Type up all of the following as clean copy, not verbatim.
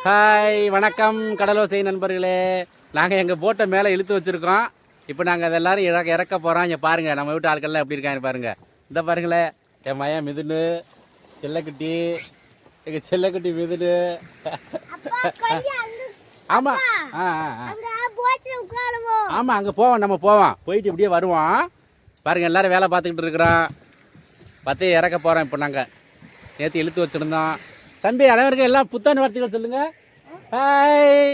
Hi, வணக்கம் கடலோசை நண்பர்களே. நாங்கள் எங்கள் போட்டை மேலே இழுத்து வச்சுருக்கோம். இப்போ நாங்கள் அதை எல்லோரும் இறக்க போகிறோம். இங்கே பாருங்கள், நம்ம வீட்டு ஆட்கள்லாம் எப்படி இருக்காங்க பாருங்கள். இந்த பாருங்களேன், என் மையன் மிதுனு, செல்லக்குட்டி, எங்கள் செல்லக்குட்டி மிதுனு. ஆமாம் ஆமாம், அங்கே போவோம், நம்ம போவோம், போயிட்டு இப்படியே வருவோம். பாருங்கள், எல்லோரும் வேலை பார்த்துக்கிட்டு இருக்கிறோம். பார்த்து இறக்க போகிறோம். இப்போ நாங்கள் நேற்று இழுத்து வச்சுருந்தோம். தம்பி, அனைவருக்கும் எல்லாம் புத்தாண்டு வார்த்தைகள் சொல்லுங்க. Hi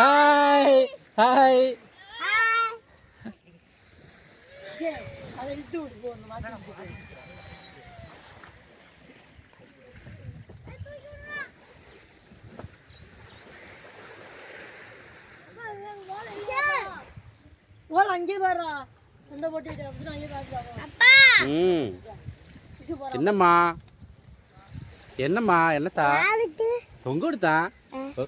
hi hi. என்னம்மா என்னம்மா என்னத்தா தொங்க விடுத்தான்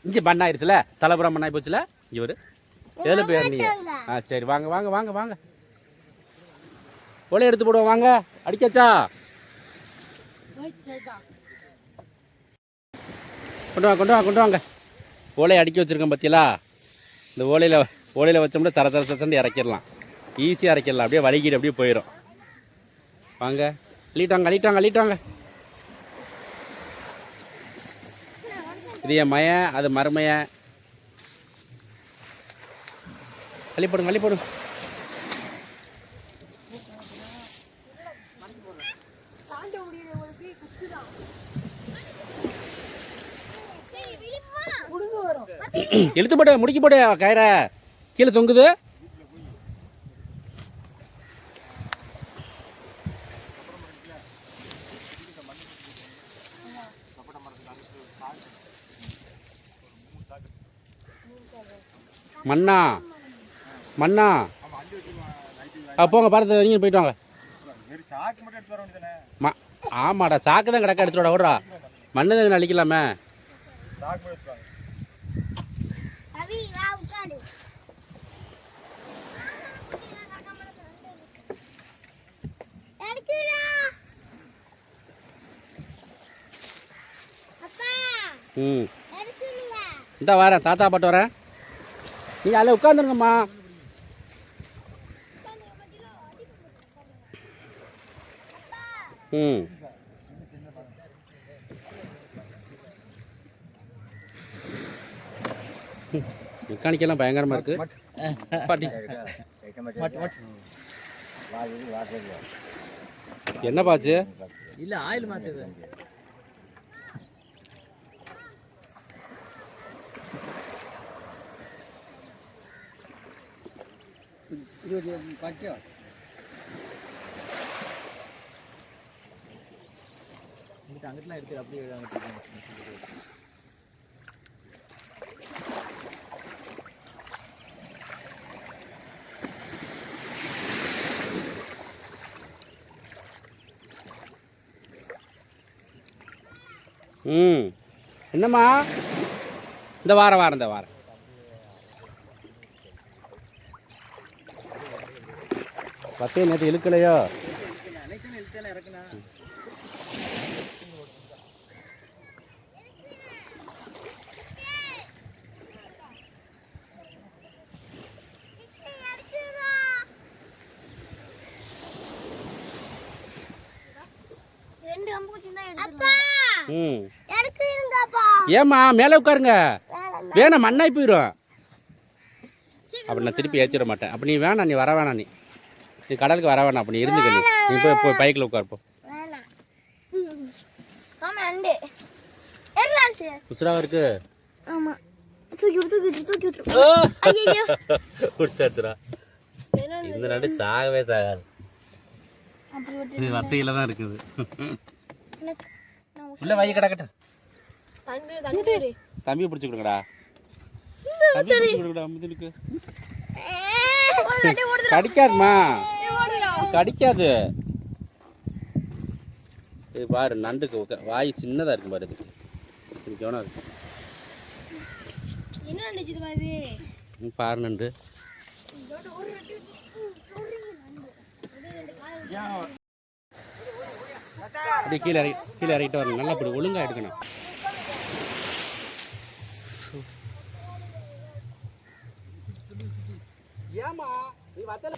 இங்கே பண்ணாயிருச்சுல, தலைப்புறம் பண்ணாய் போச்சுல. இங்கே ஒரு எதில் போய் நீங்க? சரி, வாங்க வாங்க வாங்க வாங்க, ஓலை எடுத்து போடுவோம். வாங்க, அடிக்காச்சா? கொண்டு வாங்க கொண்டு வாங்க கொண்டு வாங்க. ஓலையை அடுக்கி வச்சுருக்கேன் பற்றியலா. இந்த ஓலையில் வச்சோம்னா சர சர சரண்டு இறக்கிடலாம், ஈஸியாக இறக்கிடலாம். அப்படியே வலிக்கிட்டு அப்படியே போயிடும். வாங்க, அள்ளிட்டாங்க அள்ளிட்டாங்க அள்ளிட்டாங்க. இது என் மயன், அது மருமையன். அள்ளி போடுங்க அள்ளி போடுங்க. இழுத்து போட்டு முடிக்க போட்டு கயிறை கீழே தொங்குது. மண்ணா மண்ணா, போங்க, பார்த்து நீங்கள் போயிட்டு வாங்க. ஆமாடா, சாக்கு தான் கிடக்க, எடுத்துடா ஓடுறா. மண்ணு தான் அழிக்கலாமே. இந்த வரேன், தாத்தா பாட்டு வரேன். நீங்கள் அதில் உட்காந்துருங்கம்மா. மெக்கானிக்கெல்லாம் பயங்கரமாக இருக்கு பாட்டி. என்ன பாச்சு? இல்லை, ஆயில் மாற்றுது. அங்கிட்டலாம் எடுத்து அப்படியே என்னம்மா? இந்த வாரம் இந்த வாரம் பத்தே நேற்று இழுக்கலையோ? ஏம்மா மேலே உட்காருங்க, வேணாம் மண்ணாய் போயிடும். அப்படி நான் திருப்பி ஏற்றிட மாட்டேன். அப்படி நீ வேணாம், நீ வர வேணாம், நீ கடலுக்கு வர வேணாம். அப்படி இருந்துக்க, நீ போய் பைக்கில் உட்காருப்போம். உசுராக இருக்கு. குடிச்சாச்சுரா, இந்த நாட்டு சாகவே சாகாது. இது வத்தையில தான் இருக்குது. உள்ள வை கிடக்கட்டும். தம்பியை பிடிச்சி கொடுங்கடா, கடிக்காதுமா, கடிக்காது. இது பாரு, நண்டுக்கு வாய் சின்னதா இருக்கும் பாரு. இதுக்கு கவனம் இருக்கு பாரு. நண்டு அப்படியே கீழே இறக்கிட்டு வரணும். நல்லா இப்படி ஒழுங்காக எடுக்கணும். ஏமா நீ வத்தல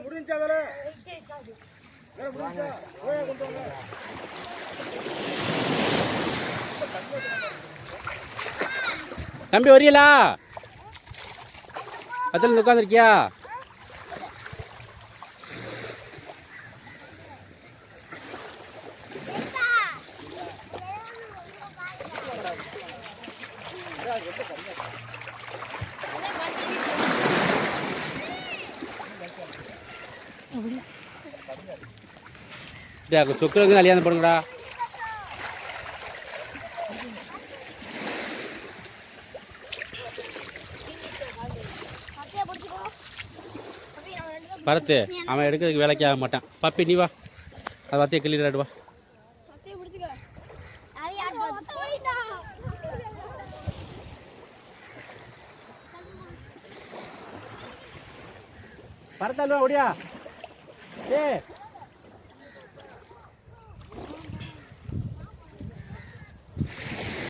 முடிஞ்சா வேலை முடிஞ்சா கொண்டு வாங்க. தம்பி வரீங்களா? அதில் உட்காந்துருக்கியா? சொக்குறதுக்கு அழியாத போடுங்கடா. பரத்து அவன் எடுக்கிறதுக்கு வேலைக்கு ஆக மாட்டான். பப்பி நீ வா, அதை வத்தையை கிள்ளிடாடு வா. பரத்தால்வா ஒடியா ஏ